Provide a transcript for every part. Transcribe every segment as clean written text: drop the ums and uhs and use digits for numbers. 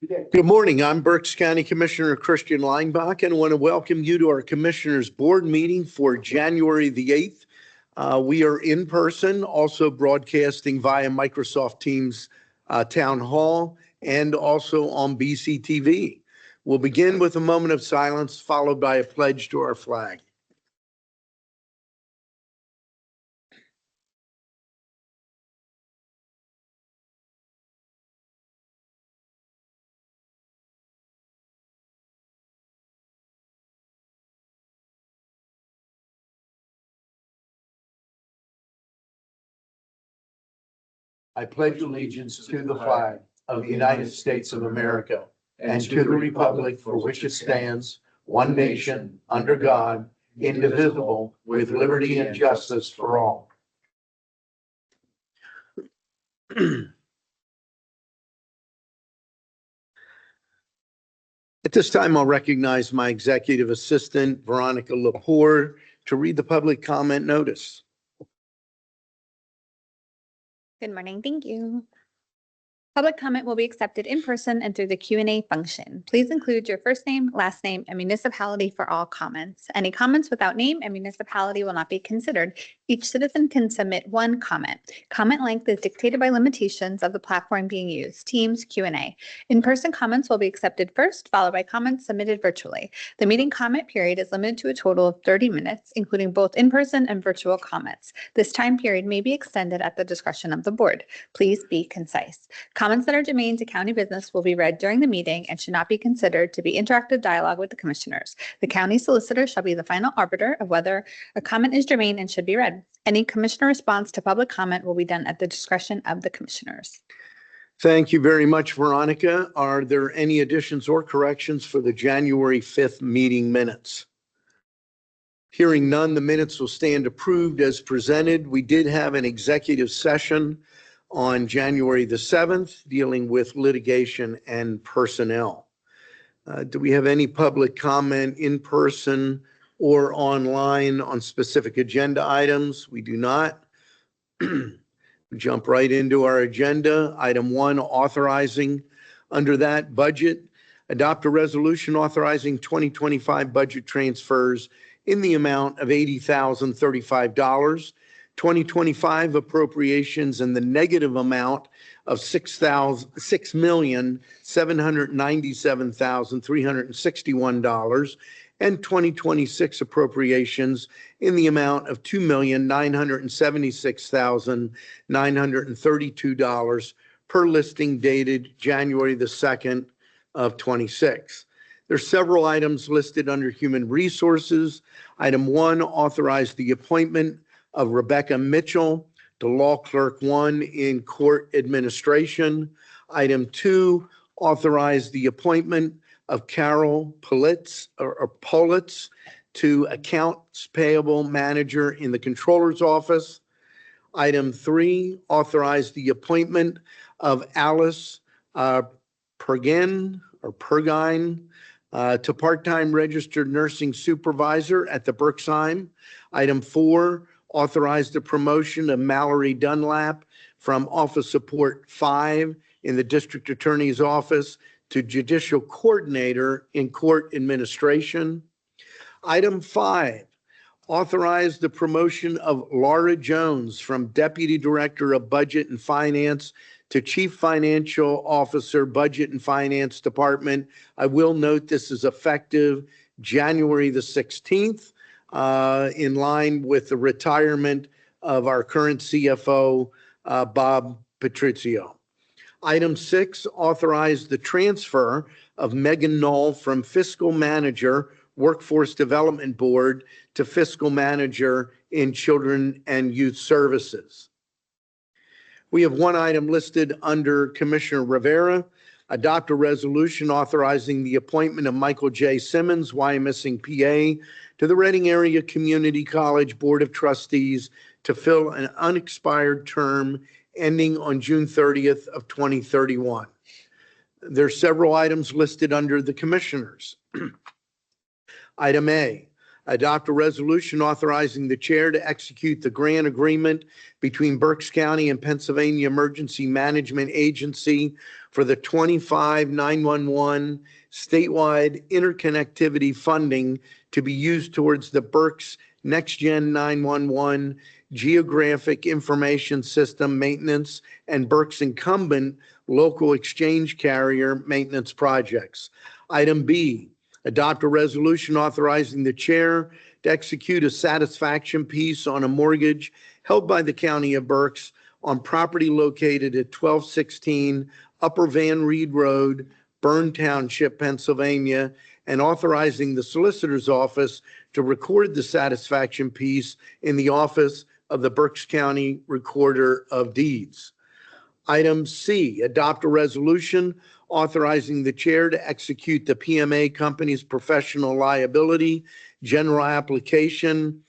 Good morning. I'm Berks County Commissioner Christian Leinbach and want to welcome you to our Commissioners Board meeting for January the 8th. We are in person, also broadcasting via Microsoft Teams Town Hall and also on BCTV. We'll begin with a moment of silence followed by a pledge to our flag. I pledge allegiance to the flag of the United States of America and to the republic for which it stands, one nation, under God, indivisible, with liberty and justice for all. At this time, I'll recognize my executive assistant, Veronica Lepore, to read the public comment notice. Good morning. Thank you. Public comment will be accepted in person and through the Q&A function. Please include your first name, last name, and municipality for all comments. Any comments without name and municipality will not be considered. Each citizen can submit one comment. Comment length is dictated by limitations of the platform being used, Teams Q&A. In-person comments will be accepted first, followed by comments submitted virtually. The meeting comment period is limited to a total of 30 minutes, including both in-person and virtual comments. This time period may be extended at the discretion of the board. Please be concise. Comments that are germane to county business will be read during the meeting and should not be considered to be interactive dialogue with the commissioners. The county solicitor shall be the final arbiter of whether a comment is germane and should be read. Any commissioner response to public comment will be done at the discretion of the commissioners. Thank you very much, Veronica. Are there any additions or corrections for the January 5th meeting minutes? Hearing none, the minutes will stand approved as presented. We did have an executive session on January the 7th, dealing with litigation and personnel. Do we have any public comment in person or online on specific agenda items? We do not. Jump right into our agenda. Item 1, authorizing. Under that, budget. Adopt a resolution authorizing 2025 budget transfers in the amount of $80,035. 2025 appropriations in the negative amount of $6,797,361 and 2026 appropriations in the amount of $2,976,932 per listing dated January the 2nd of 26. There's several items listed under Human Resources. Item 1, authorize the appointment of Rebecca Mitchell to Law Clerk 1 in Court Administration. Item 2, authorize the appointment of Carol Politz to Accounts Payable Manager in the Controller's Office. Item 3, authorize the appointment of Alice Pergine to part-time registered nursing supervisor at the Berks. Item 4, authorize the promotion of Mallory Dunlap from Office Support 5 in the District Attorney's Office to Judicial Coordinator in Court Administration. Item 5, authorize the promotion of Laura Jones from Deputy Director of Budget and Finance to Chief Financial Officer, Budget and Finance Department. I will note this is effective January the 16th. In line with the retirement of our current CFO, Bob Patrizio. Item 6, authorize the transfer of Megan Knoll from Fiscal Manager, Workforce Development Board to Fiscal Manager in Children and Youth Services. We have one item listed under Commissioner Rivera. Adopt a resolution authorizing the appointment of Michael J. Simmons, Wyomissing, PA, to the Reading Area Community College Board of Trustees to fill an unexpired term ending on June 30th of 2031. There's several items listed under the commissioners. Item A, Adopt a resolution authorizing the chair to execute the grant agreement between Berks County and Pennsylvania Emergency Management Agency for the 25 911 statewide interconnectivity funding to be used towards the Berks Next Gen 911 geographic information system maintenance and Berks incumbent local exchange carrier maintenance projects. Item B, adopt a resolution authorizing the chair to execute a satisfaction piece on a mortgage held by the County of Berks on property located at 1216 Upper Van Reed Road, Bern Township, Pennsylvania, and authorizing the solicitor's office to record the satisfaction piece in the office of the Berks County Recorder of Deeds. Item C, adopt a resolution authorizing the chair to execute the PMA company's professional liability general application,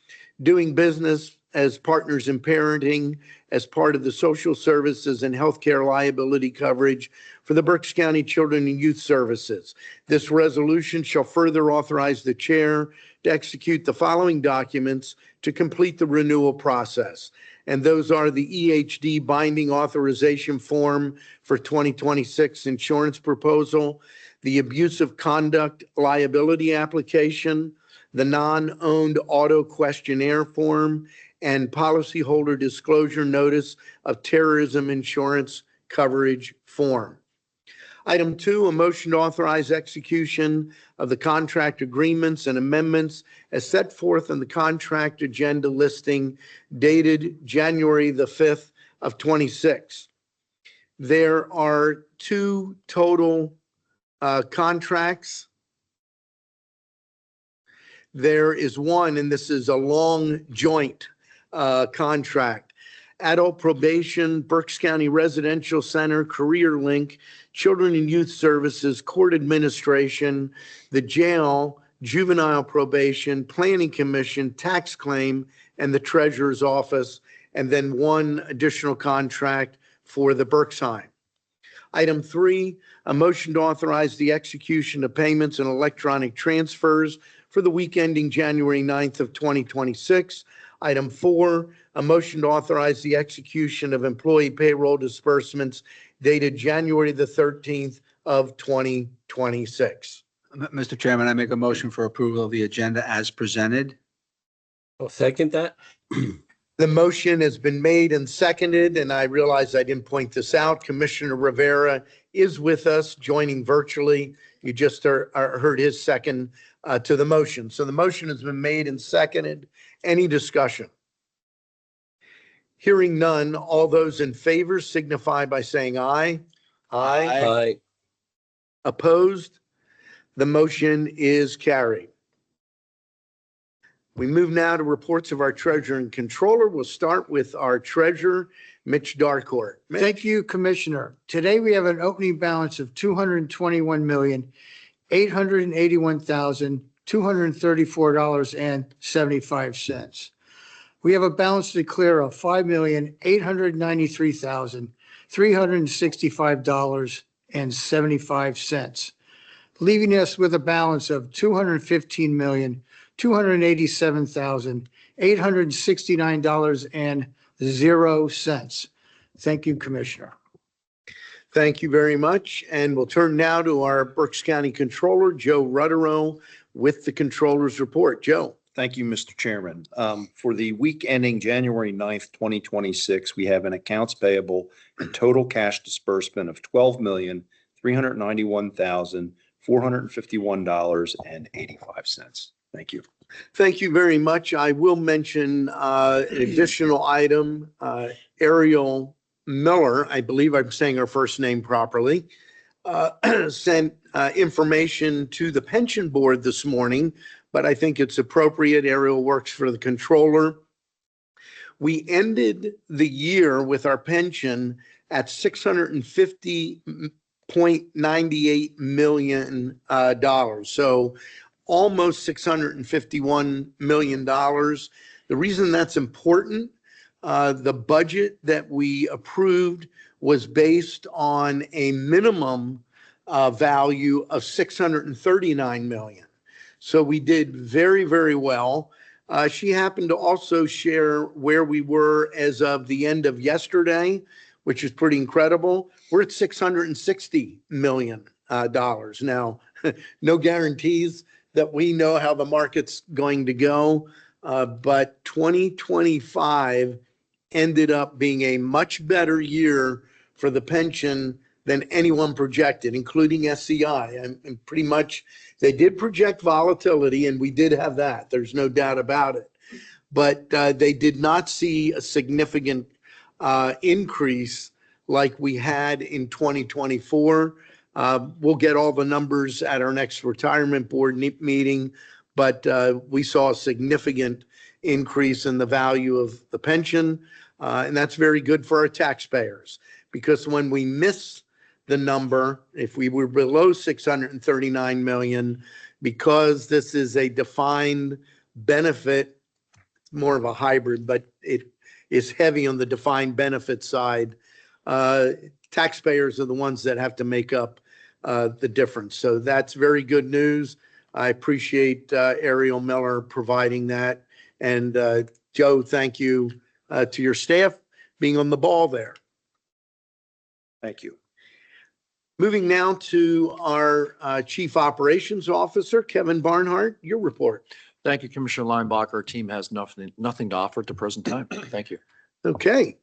doing business as partners in parenting as part of the social services and healthcare liability coverage for the Berks County Children and Youth Services. This resolution shall further authorize the chair to execute the following documents to complete the renewal process. And those are the EHD binding authorization form for 2026 insurance proposal, the abusive conduct liability application, the non-owned auto questionnaire form, and policyholder disclosure notice of terrorism insurance coverage form. Item 2, a motion to authorize execution of the contract agreements and amendments as set forth in the contract agenda listing dated January the 5th of 26. There are 2 total contracts. There is one, and this is a long joint contract. Adult Probation, Berks County Residential Center, Career Link, Children and Youth Services, Court Administration, the jail, Juvenile Probation, Planning Commission, Tax Claim, and the Treasurer's Office, and then one additional contract for the Berksheim. Item 3, a motion to authorize the execution of payments and electronic transfers for the week ending January 9th of 2026. Item 4, a motion to authorize the execution of employee payroll disbursements dated January the 13th of 2026. Mr. Chairman, I make a motion for approval of the agenda as presented. I'll second that. The motion has been made and seconded, and I realize I didn't point this out. Commissioner Rivera is with us, joining virtually. You just heard his second to the motion. So the motion has been made and seconded. Any discussion? Hearing none, all those in favor signify by saying aye. Aye. Opposed? The motion is carried. We move now to reports of our treasurer and controller. We'll start with our treasurer, Mitch Darcourt. Mitch? Thank you, Commissioner. Today we have an opening balance of $221,881,234.75. We have a balance to declare of $5,893,365.75, leaving us with a balance of $215,287,869.00. Thank you, Commissioner. Thank you very much. And we'll turn now to our Berks County Controller, Joe Rutterow, with the Controller's report. Joe. Thank you, Mr. Chairman. For the week ending January 9th, 2026, we have an accounts payable and total cash disbursement of $12,391,451.85. Thank you. Thank you very much. I will mention an additional item. Ariel Miller, I believe I'm saying her first name properly, sent information to the pension board this morning, but I think it's appropriate. Ariel works for the controller. We ended the year with our pension at $650.98 million. So almost $651 million. The reason that's important, the budget that we approved was based on a minimum value of $639 million. So we did very, very well. She happened to also share where we were as of the end of yesterday, which is pretty incredible. We're at $660 million. Now, no guarantees that we know how the market's going to go, but 2025 ended up being a much better year for the pension than anyone projected, including SCI. And pretty much they did project volatility, and we did have that. There's no doubt about it. But they did not see a significant increase like we had in 2024. We'll get all the numbers at our next retirement board meeting, but we saw a significant increase in the value of the pension. And that's very good for our taxpayers, because when we miss the number, if we were below 639 million, because this is a defined benefit, more of a hybrid, but it is heavy on the defined benefit side, taxpayers are the ones that have to make up the difference. So that's very good news. I appreciate Ariel Miller providing that. And Joe, thank you to your staff being on the ball there. Thank you. Moving now to our Chief Operations Officer, Kevin Barnhart, your report. Thank you, Commissioner Linebacker. Our team has nothing to offer at the present time. Thank you. Okay.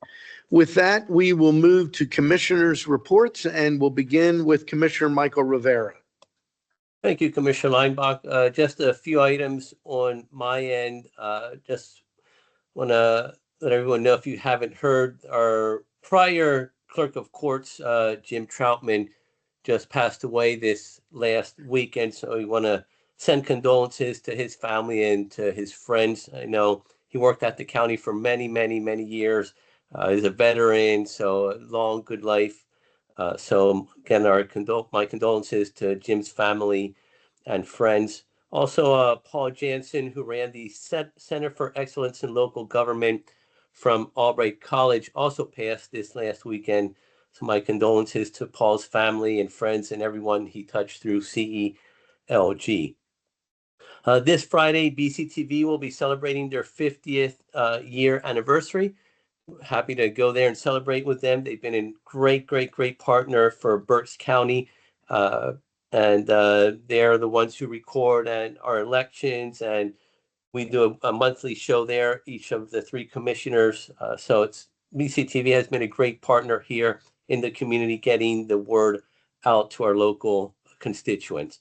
With that, we will move to commissioners' reports, and we'll begin with Commissioner Michael Rivera. Thank you, Commissioner Linebacker. Just a few items on my end. Just want to let everyone know, if you haven't heard, our prior clerk of courts, Jim Troutman, just passed away this last weekend. So we want to send condolences to his family and to his friends. I know he worked at the county for many, many, many years. He's a veteran, so a long, good life. So again, my condolences to Jim's family and friends. Also, Paul Jansen, who ran the Center for Excellence in Local Government from Albright College, also passed this last weekend. So my condolences to Paul's family and friends and everyone he touched through CELG. This Friday, BCTV will be celebrating their 50th year anniversary. Happy to go there and celebrate with them. They've been a great, great, great partner for Berks County. And they're the ones who record our elections, and we do a monthly show there, each of the three commissioners. So BCTV has been a great partner here in the community, getting the word out to our local constituents.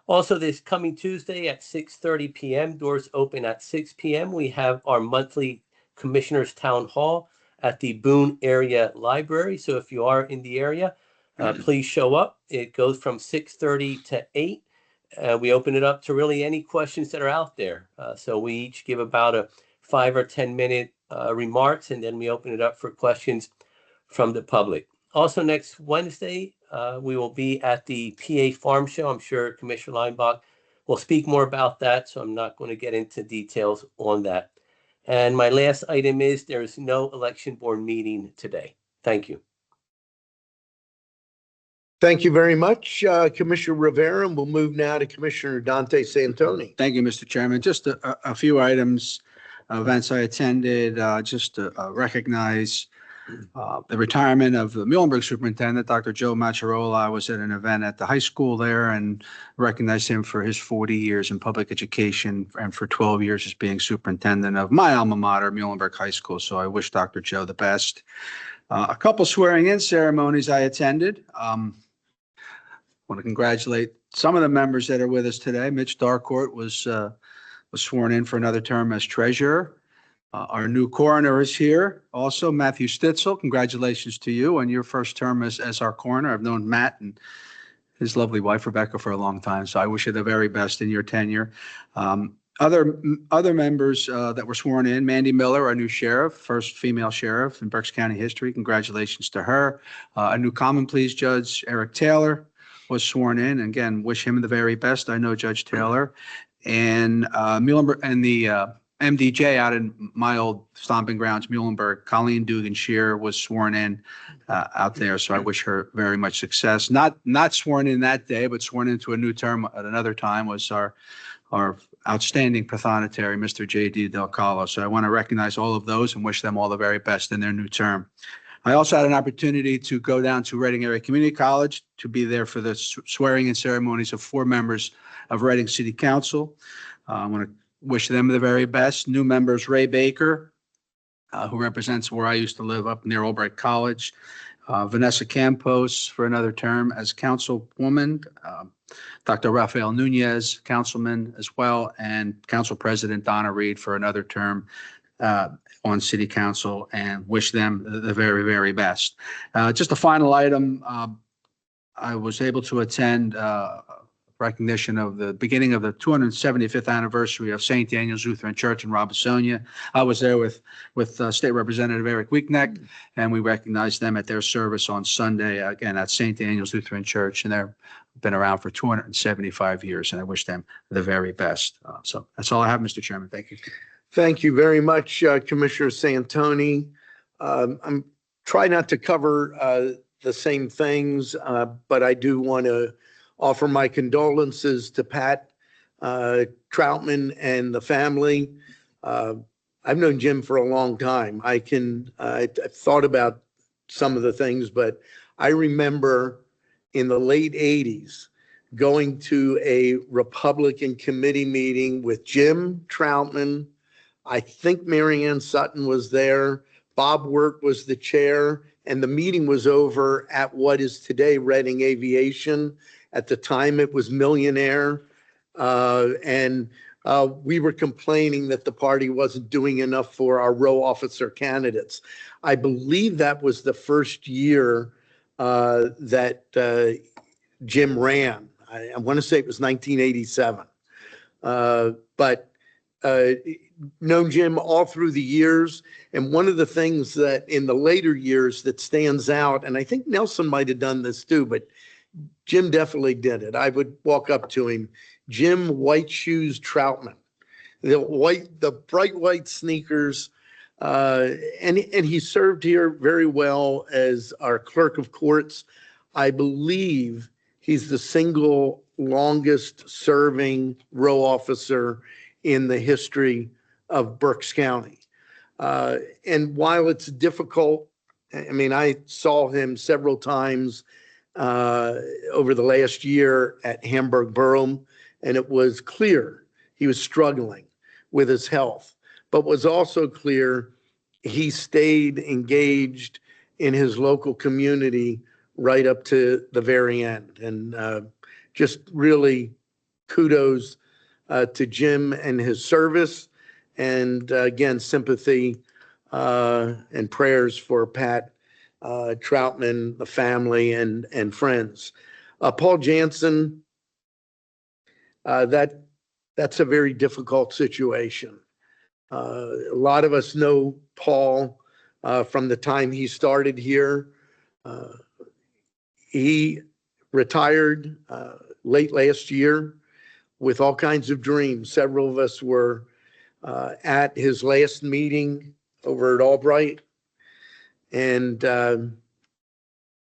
Also, this coming Tuesday at 6:30 p.m., doors open at 6 p.m., we have our monthly Commissioners Town Hall at the Boone Area Library. So if you are in the area, please show up. It goes from 6:30 to 8. We open it up to really any questions that are out there. So we each give about a 5 or 10 minute remarks, and then we open it up for questions from the public. Also, next Wednesday, we will be at the PA Farm Show. I'm sure Commissioner Linebacker will speak more about that, so I'm not going to get into details on that. And my last item is there is no election board meeting today. Thank you. Thank you very much, Commissioner Rivera. And we'll move now to Commissioner Dante Santoni. Thank you, Mr. Chairman. Just a few items, events I attended, just to recognize the retirement of the Muhlenberg superintendent, Dr. Joe Macerola. I was at an event at the high school there and recognized him for his 40 years in public education and for 12 years as being superintendent of my alma mater, Muhlenberg High School. So I wish Dr. Joe the best. A couple swearing in ceremonies I attended. Want to congratulate some of the members that are with us today. Mitch Darcourt was sworn in for another term as treasurer. Our new coroner is here. Also, Matthew Stitzel, congratulations to you on your first term as our coroner. I've known Matt and his lovely wife, Rebecca, for a long time, so I wish you the very best in your tenure. Other members that were sworn in, Mandy Miller, our new sheriff, first female sheriff in Berks County history. Congratulations to her. A new common pleas judge, Eric Taylor, was sworn in. Again, wish him the very best. I know Judge Taylor. And Muhlenberg and the MDJ out in my old stomping grounds, Muhlenberg, Colleen Dugan-Shear was sworn in out there. So I wish her very much success. Not sworn in that day, but sworn into a new term at another time was our our outstanding pathonetary, Mr. J.D. Del Calo. So I want to recognize all of those and wish them all the very best in their new term. I also had an opportunity to go down to Reading Area Community College to be there for the swearing in ceremonies of 4 members of Reading City Council. I want to wish them the very best. New members, Ray Baker, who represents where I used to live up near Albright College. Vanessa Campos for another term as councilwoman. Dr. Rafael Nunez, councilman as well, and Council President Donna Reed for another term on City Council, and wish them the very, very best. Just a final item, I was able to attend recognition of the beginning of the 275th anniversary of St. Daniel's Lutheran Church in Robisonia. I was there with State Representative Eric Weekneck, and we recognized them at their service on Sunday, again, at St. Daniel's Lutheran Church, and they've been around for 275 years, and I wish them the very best. So that's all I have, Mr. Chairman. Thank you. Thank you very much, Commissioner Santoni. I'm trying not to cover the same things, but I do want to offer my condolences to Pat Troutman and the family. I've known Jim for a long time. I've thought about some of the things, but I remember in the late 80s going to a Republican committee meeting with Jim Troutman. I think Mary Ann Sutton was there. Bob Wirt was the chair, and the meeting was over at what is today Reading Aviation. At the time, it was Millionaire. And we were complaining that the party wasn't doing enough for our row officer candidates. I believe that was the first year that Jim ran. I want to say it was 1987. But known Jim all through the years. And one of the things that in the later years that stands out, and I think Nelson might have done this too, but Jim definitely did it. I would walk up to him, Jim White Shoes Troutman, the bright white sneakers. And he served here very well as our clerk of courts. I believe he's the single longest serving row officer in the history of Berks County. And while it's difficult, I mean, I saw him several times over the last year at Hamburg Borough, and it was clear he was struggling with his health, but was also clear he stayed engaged in his local community right up to the very end. And just really kudos to Jim and his service. And again, sympathy and prayers for Pat Troutman, the family, and friends. Paul Jansen, that's a very difficult situation. A lot of us know Paul from the time he started here. He retired late last year with all kinds of dreams. Several of us were at his last meeting over at Albright. And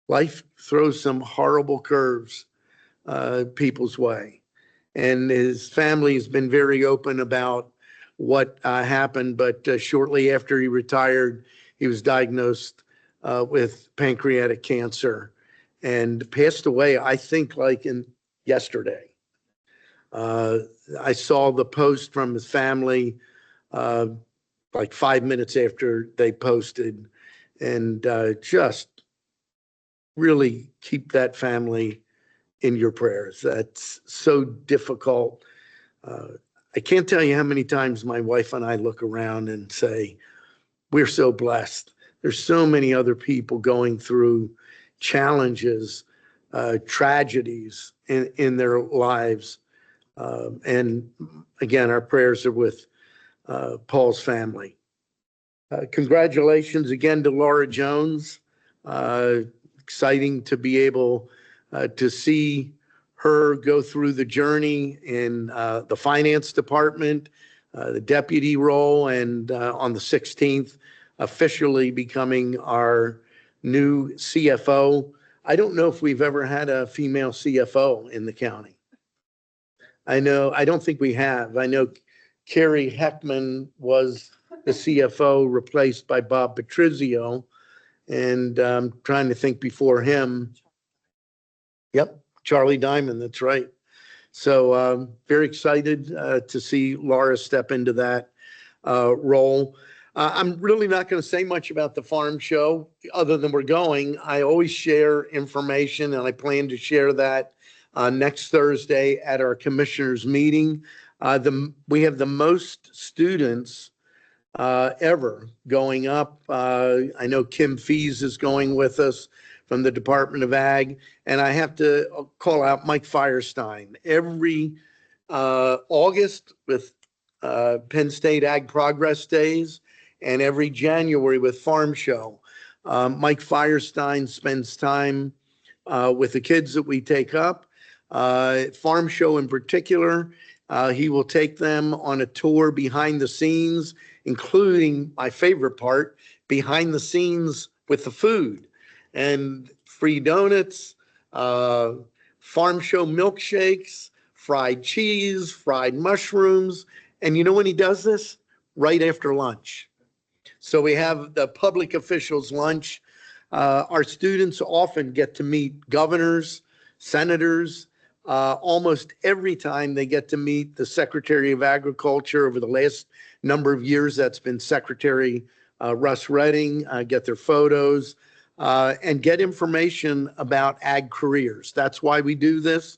life throws some horrible curves people's way. And his family has been very open about what happened. But shortly after he retired, he was diagnosed with pancreatic cancer and passed away, I think, like yesterday. I saw the post from his family like 5 minutes after they posted, and just really keep that family in your prayers. That's so difficult. I can't tell you how many times my wife and I look around and say, we're so blessed. There's so many other people going through challenges, tragedies in their lives. And again, our prayers are with Paul's family. Congratulations again to Laura Jones. Exciting to be able to see her go through the journey in the finance department, the deputy role, and on the 16th, officially becoming our new CFO. I don't know if we've ever had a female CFO in the county. I know, I don't think we have. I know Carrie Heckman was the CFO, replaced by Bob Patrizio. And trying to think before him. Yep, Charlie Diamond, that's right. So very excited to see Laura step into that role. I'm really not going to say much about the farm show other than we're going. I always share information, and I plan to share that next Thursday at our commissioners meeting. We have the most students ever going up. I know Kim Fees is going with us from the Department of Ag, and I have to call out Mike Firestein. Every August with Penn State Ag Progress Days, and every January with Farm Show. Mike Firestein spends time with the kids that we take up. Farm Show in particular, he will take them on a tour behind the scenes, including my favorite part, behind the scenes with the food and free donuts, Farm Show milkshakes, fried cheese, fried mushrooms. And you know when he does this? Right after lunch. So we have the public officials lunch. Our students often get to meet governors, senators. Almost every time they get to meet the Secretary of Agriculture. Over the last number of years, that's been Secretary Russ Redding, get their photos and get information about ag careers. That's why we do this.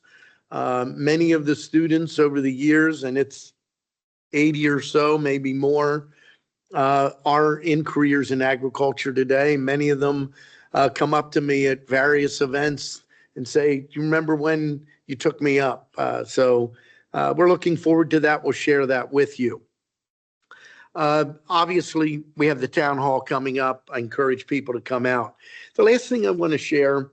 Many of the students over the years, and it's 80 or so, maybe more, are in careers in agriculture today. Many of them come up to me at various events and say, do you remember when you took me up? So we're looking forward to that. We'll share that with you. Obviously, we have the town hall coming up. I encourage people to come out. The last thing I want to share,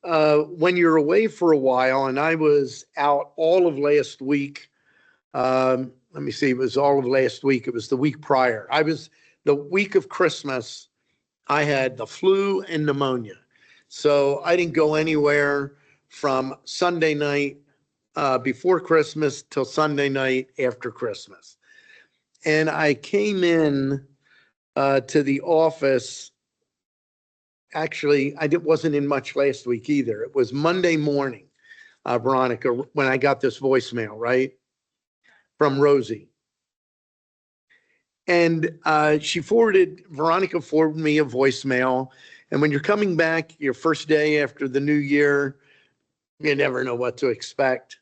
when you're away for a while, and I was out all of last week, let me see, it was all of last week. It was the week prior. The week of Christmas, I had the flu and pneumonia. So I didn't go anywhere from Sunday night before Christmas till Sunday night after Christmas. And I came in to the office. Actually, wasn't in much last week either. It was Monday morning, Veronica, when I got this voicemail, right? From Rosie. And Veronica forwarded me a voicemail. And when you're coming back your first day after the new year, you never know what to expect.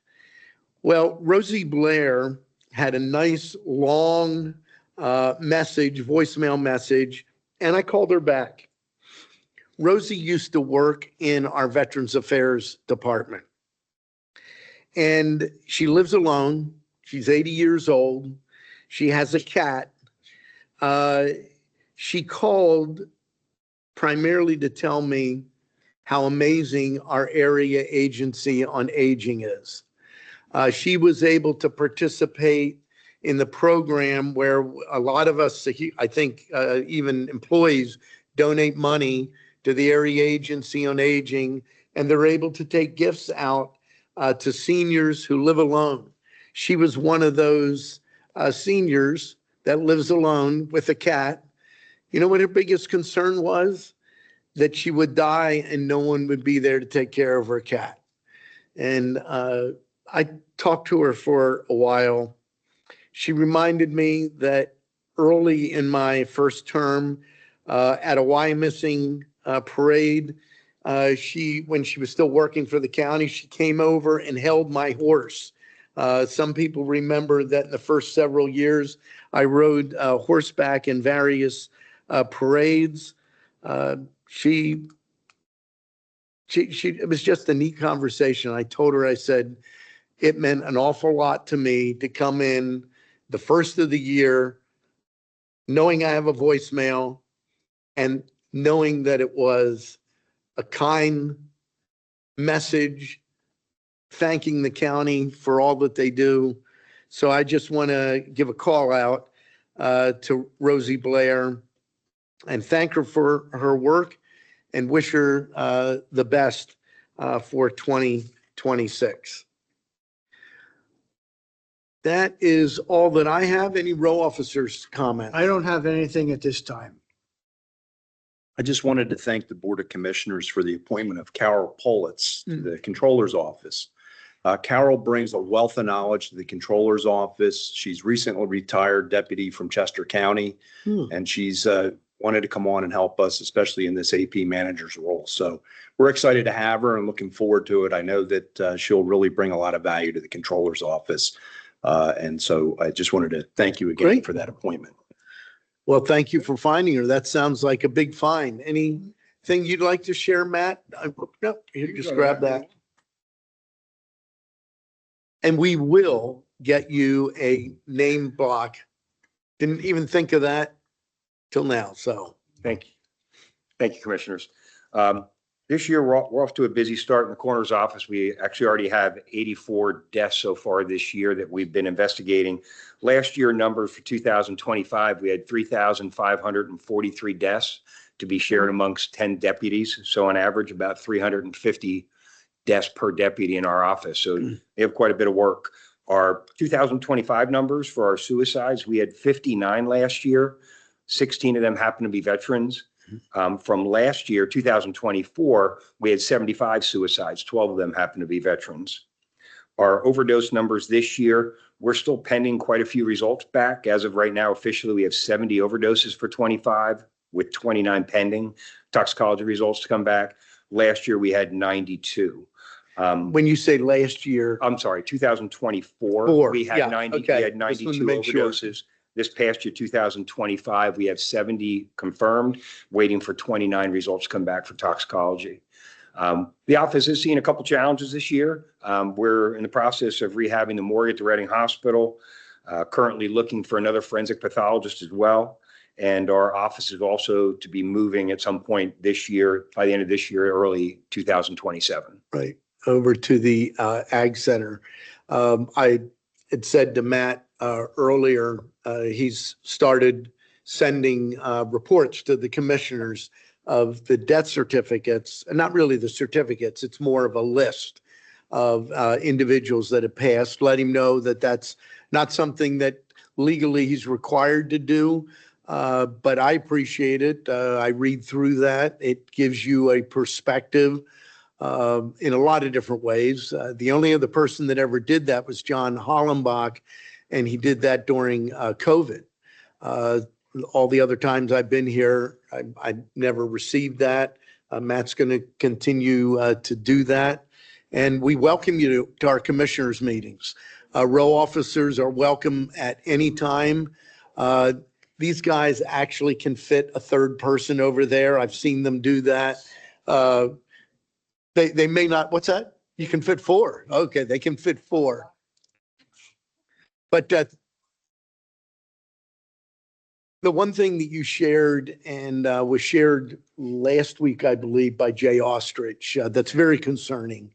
Well, Rosie Blair had a nice long voicemail message, and I called her back. Rosie used to work in our Veterans Affairs department. And she lives alone. She's 80 years old. She has a cat. She called primarily to tell me how amazing our area agency on aging is. She was able to participate in the program where a lot of us, I think even employees, donate money to the area agency on aging, and they're able to take gifts out to seniors who live alone. She was one of those seniors that lives alone with a cat. You know what her biggest concern was? That she would die and no one would be there to take care of her cat. And I talked to her for a while. She reminded me that early in my first term at a Wyomissing parade, when she was still working for the county, she came over and held my horse. Some people remember that in the first several years, I rode horseback in various parades. It was just a neat conversation. I told her, I said, it meant an awful lot to me to come in the first of the year, knowing I have a voicemail and knowing that it was a kind message, thanking the county for all that they do. So I just want to give a call out to Rosie Blair and thank her for her work and wish her the best for 2026. That is all that I have. Any row officers comment? I don't have anything at this time. I just wanted to thank the Board of Commissioners for the appointment of Carol Politz to the Controller's Office. Carol brings a wealth of knowledge to the Controller's Office. She's recently retired deputy from Chester County, and she's wanted to come on and help us, especially in this AP manager's role. So we're excited to have her and looking forward to it. I know that she'll really bring a lot of value to the Controller's Office. And so I just wanted to thank you again Great. for that appointment. Well, thank you for finding her. That sounds like a big find. Anything you'd like to share, Matt? No, you just grab that. And we will get you a name block. Didn't even think of that till now, so. Thank you. Thank you, Commissioners. This year, we're off to a busy start in the coroner's office. We actually already have 84 deaths so far this year that we've been investigating. Last year number for 2025, we had 3,543 deaths to be shared amongst 10 deputies. So on average, about 350 deaths per deputy in our office. So they have quite a bit of work. Our 2025 numbers for our suicides, we had 59 last year. 16 of them happen to be veterans. From last year, 2024, we had 75 suicides. 12 of them happen to be veterans. Our overdose numbers this year, we're still pending quite a few results back. As of right now, officially, we have 70 overdoses for 25 with 29 pending toxicology results to come back. Last year, we had 92. When you say last year, I'm sorry, 2024, we had 90, okay. we had Just 92 wanted to make sure. overdoses. This past year, 2025, we have 70 confirmed, waiting for 29 results to come back for toxicology. The office has seen a couple challenges this year. We're in the process of rehabbing the morgue at the Reading Hospital, currently looking for another forensic pathologist as well. And our office is also to be moving at some point this year, by the end of this year, early 2027. right, over to the Ag Center. I had said to Matt earlier, he's started sending reports to the commissioners of the death certificates, not really the certificates, it's more of a list of individuals that have passed. Let him know that that's not something that legally he's required to do, but I appreciate it. I read through that. It gives you a perspective in a lot of different ways. The only other person that ever did that was John Hollenbach, and he did that during COVID. All the other times I've been here, I never received that. Matt's going to continue to do that. And we welcome you to our commissioners' meetings. Row officers are welcome at any time. These guys actually can fit a third person over there. I've seen them do that. They may not, what's that? You can fit 4. Okay, they can fit 4. But the one thing that you shared and was shared last week, I believe, by Jay Ostrich, that's very concerning,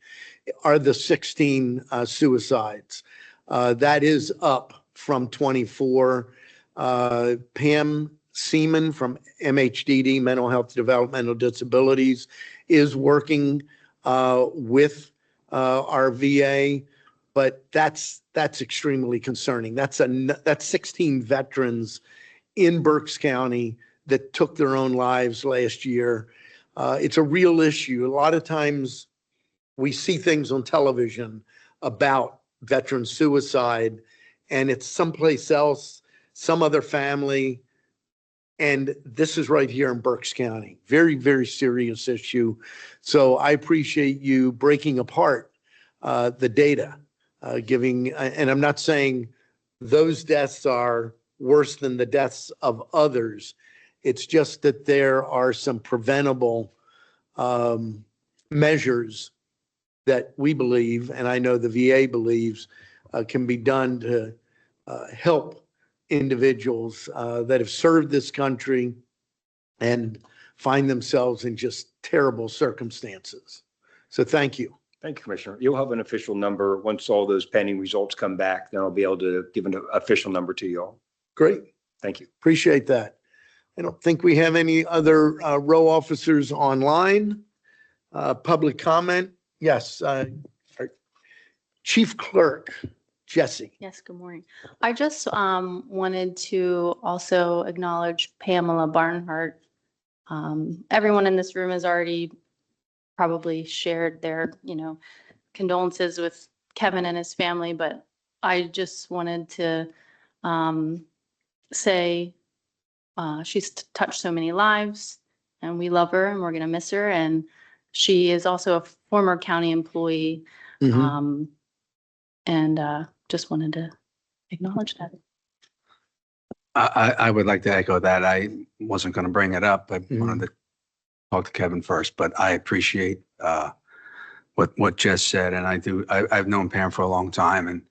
are the 16 suicides. That is up from 24. Pam Seaman from MHDD, Mental Health Developmental Disabilities, is working with our VA, but that's extremely concerning. That's 16 veterans in Berks County that took their own lives last year. It's a real issue. A lot of times we see things on television about veteran suicide, and it's someplace else, some other family. And this is right here in Berks County. Very, very serious issue. So I appreciate you breaking apart the data, giving, and I'm not saying those deaths are worse than the deaths of others. It's just that there are some preventable measures that we believe, and I know the VA believes, can be done to help individuals that have served this country and find themselves in just terrible circumstances. So thank you. Thank you, Commissioner. You'll have an official number once all those pending results come back. Then I'll be able to give an official number to you all. Great. Thank you. Appreciate that. I don't think we have any other row officers online. Public comment. Yes. Chief Clerk Jesse. Yes, good morning. I just wanted to also acknowledge Pamela Barnhart. Everyone in this room has already probably shared their, condolences with Kevin and his family, but I just wanted to say she's touched so many lives and we love her and we're going to miss her. And she is also a former county employee. Mhm. And just wanted to acknowledge that. I would like to echo that. I wasn't going to bring it up. I wanted to talk to Kevin first, but I appreciate what Jess said. And I've known Pam for a long time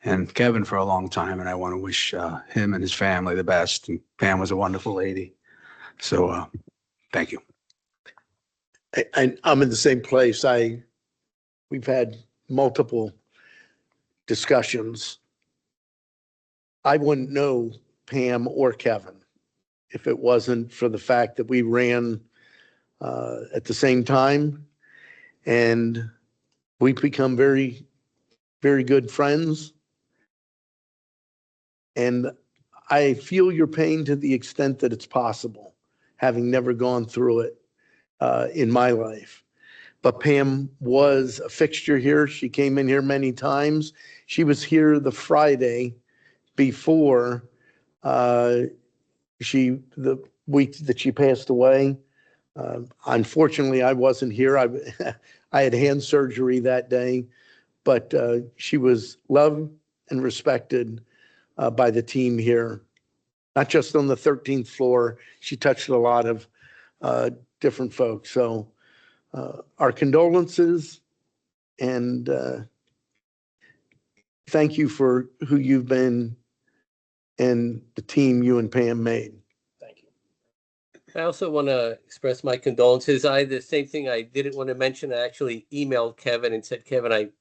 and Kevin for a long time. And I want to wish him and his family the best. And Pam was a wonderful lady. So thank you. I'm in the same place. We've had multiple discussions. I wouldn't know Pam or Kevin if it wasn't for the fact that we ran at the same time, and we've become very, very good friends. And I feel your pain to the extent that it's possible, having never gone through it in my life. But Pam was a fixture here. She came in here many times. She was here the Friday before the week that she passed away. Unfortunately, I wasn't here. I had hand surgery that day, but she was loved and respected by the team here, not just on the 13th floor. She touched a lot of different folks. So our condolences and thank you for who you've been and the team you and Pam made. Thank you. I also want to express my condolences. The same thing I didn't want to mention. I actually emailed Kevin and said, Kevin, I'm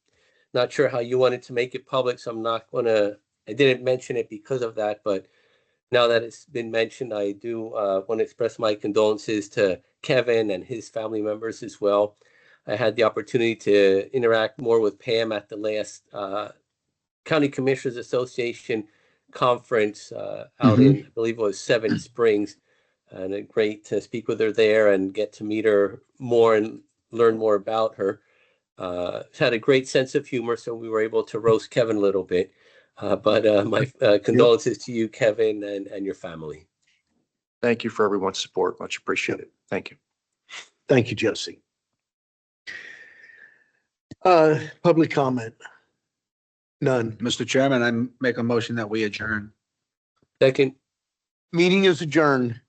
not sure how you wanted to make it public, so I didn't mention it because of that, but now that it's been mentioned, I do want to express my condolences to Kevin and his family members as well. I had the opportunity to interact more with Pam at the last County Commissioners Association conference out in, I believe it was Seven Springs. And great to speak with her there and get to meet her more and learn more about her. Had a great sense of humor, so we were able to roast Kevin a little bit. But my condolences to you, Kevin, and your family. Thank you for everyone's support. Much appreciated. Thank you. Thank you, Jesse. Public comment? None. Mr. Chairman, I make a motion that we adjourn. Second. Meeting is adjourned.